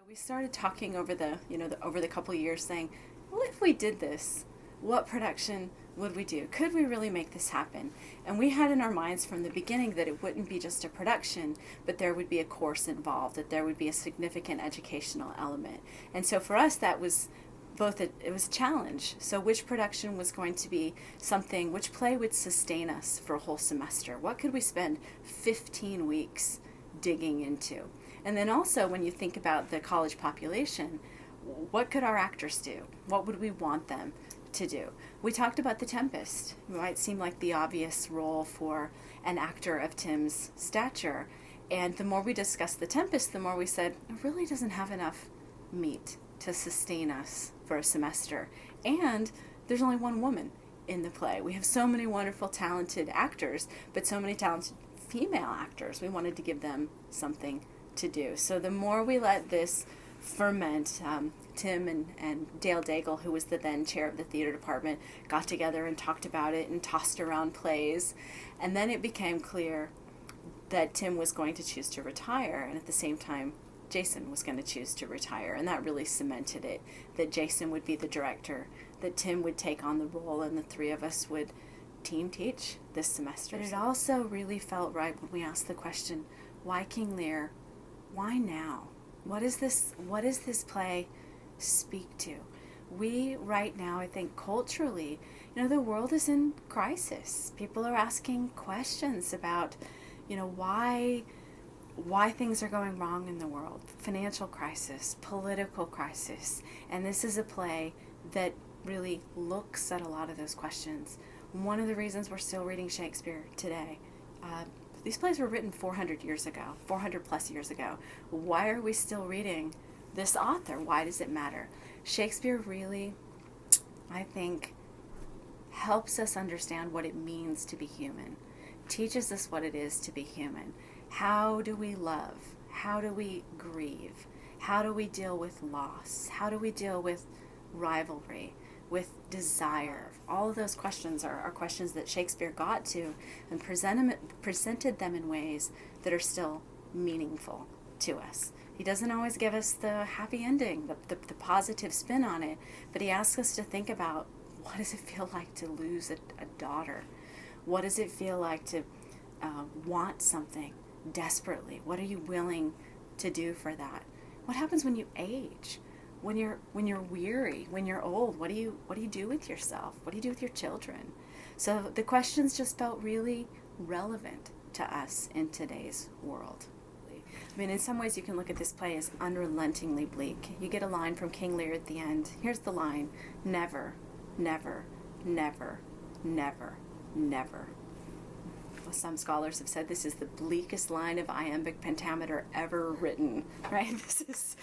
We started talking over over the couple of years, saying, well, if we did this, what production would we do? Could we really make this happen? And we had in our minds from the beginning that it wouldn't be just a production, but there would be a course involved, that there would be a significant educational element. And so for us, that was it was a challenge. So which production was going to be something, which play would sustain us for a whole semester? What could we spend 15 weeks digging into? And then also, when you think about the college population, what could our actors do? What would we want them to do? We talked about The Tempest. It might seem like the obvious role for an actor of Tim's stature. And the more we discussed The Tempest, the more we said, it really doesn't have enough meat to sustain us for a semester. And there's only one woman in the play. We have so many wonderful, talented actors, but so many talented female actors. We wanted to give them something to do. So the more we let this ferment, Tim and Dale Daigle, who was the then chair of the theater department, got together and talked about it and tossed around plays. And then it became clear that Tim was going to choose to retire, and at the same time, Jason was going to choose to retire. And that really cemented it, that Jason would be the director, that Tim would take on the role, and the three of us would team teach this semester. But it also really felt right when we asked the question, why King Lear? Why now? What does this play speak to? We, right now, I think culturally, the world is in crisis. People are asking questions about, why things are going wrong in the world. Financial crisis, political crisis. And this is a play that really looks at a lot of those questions. One of the reasons we're still reading Shakespeare today, these plays were written 400 plus years ago. Why are we still reading this author? Why does it matter? Shakespeare really, I think, helps us understand what it means to be human, teaches us what it is to be human. How do we love? How do we grieve? How do we deal with loss? How do we deal with rivalry, with desire? All of those questions are questions that Shakespeare got to and presented them in ways that are still meaningful to us. He doesn't always give us the happy ending, the positive spin on it, but he asks us to think about, what does it feel like to lose a daughter? What does it feel like to want something desperately? What are you willing to do for that? What happens when you age? When you're weary, when you're old, what do you do with yourself? What do you do with your children? So the questions just felt really relevant to us in today's world. I mean, in some ways you can look at this play as unrelentingly bleak. You get a line from King Lear at the end. Here's the line: never, never, never, never, never. Well, some scholars have said this is the bleakest line of iambic pentameter ever written. Right? This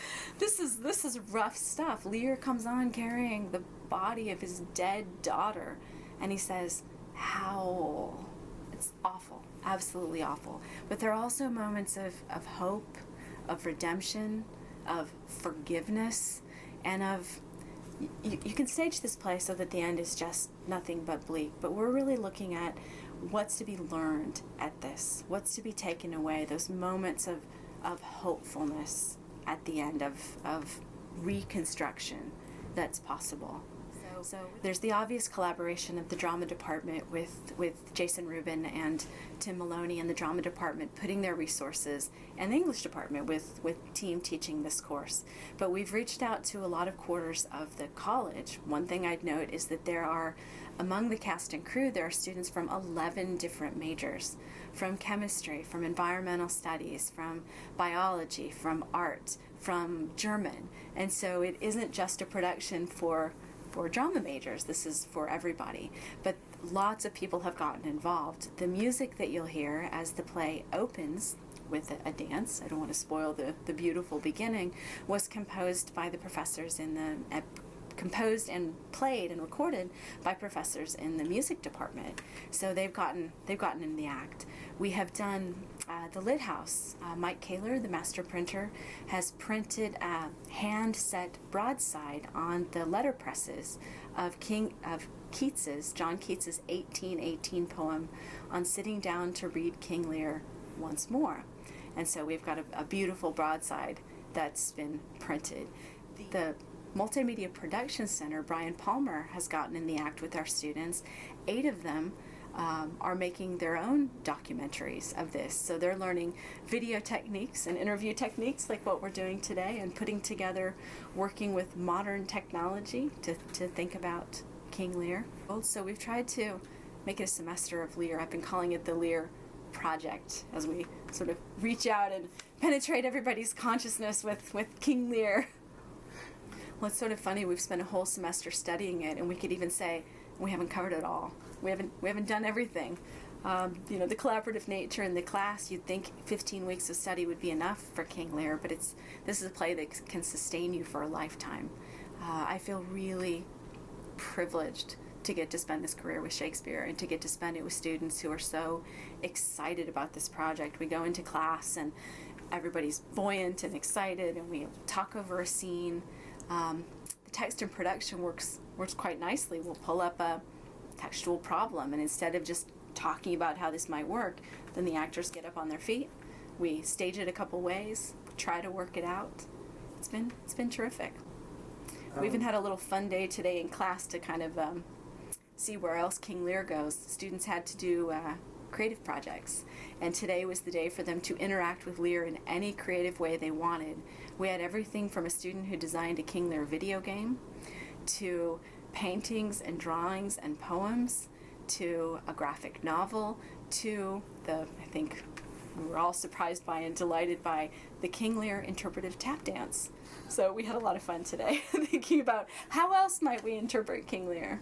is rough stuff. Lear comes on carrying the body of his dead daughter, and he says, "Howl." It's awful, absolutely awful. But there are also moments of hope, of redemption, of forgiveness, and of you can stage this play so that the end is just nothing but bleak. But we're really looking at what's to be learned at this, what's to be taken away, those moments of hopefulness at the end of reconstruction that's possible. So there's the obvious collaboration of the drama department with Jason Rubin and Tim Maloney and the drama department putting their resources, and the English department with team teaching this course. But we've reached out to a lot of quarters of the college. One thing I'd note is that there are, among the cast and crew, there are students from 11 different majors, from chemistry, from environmental studies, from biology, from art, from German. And so it isn't just a production for drama majors. This is for everybody. But lots of people have gotten involved. The music that you'll hear as the play opens with a dance, I don't want to spoil the beautiful beginning, was composed by the professors composed and played and recorded by professors in the music department. So they've gotten in the act. We have done the Lit House. Mike Kaler, the master printer, has printed a hand-set broadside on the letterpresses of John Keats's 1818 poem on sitting down to read King Lear once more. And so we've got a beautiful broadside that's been printed. The Multimedia Production Center, Brian Palmer, has gotten in the act with our students. 8 of them are making their own documentaries of this. So they're learning video techniques and interview techniques like what we're doing today, and putting together, working with modern technology to think about King Lear. So we've tried to make it a semester of Lear. I've been calling it the Lear Project, as we sort of reach out and penetrate everybody's consciousness with King Lear. Well, it's sort of funny. We've spent a whole semester studying it, and we could even say we haven't covered it all. We haven't done everything. The collaborative nature in the class, you'd think 15 weeks of study would be enough for King Lear, but this is a play that can sustain you for a lifetime. I feel really privileged to get to spend this career with Shakespeare, and to get to spend it with students who are so excited about this project. We go into class and everybody's buoyant and excited, and we talk over a scene. The text and production works quite nicely. We'll pull up a textual problem, and instead of just talking about how this might work, then the actors get up on their feet. We stage it a couple ways, try to work it out. It's been terrific. We even had a little fun day today in class to kind of see where else King Lear goes. The students had to do creative projects, and today was the day for them to interact with Lear in any creative way they wanted. We had everything from a student who designed a King Lear video game, to paintings and drawings and poems, to a graphic novel, to I think we were all surprised by and delighted by the King Lear interpretive tap dance. So we had a lot of fun today thinking about how else might we interpret King Lear.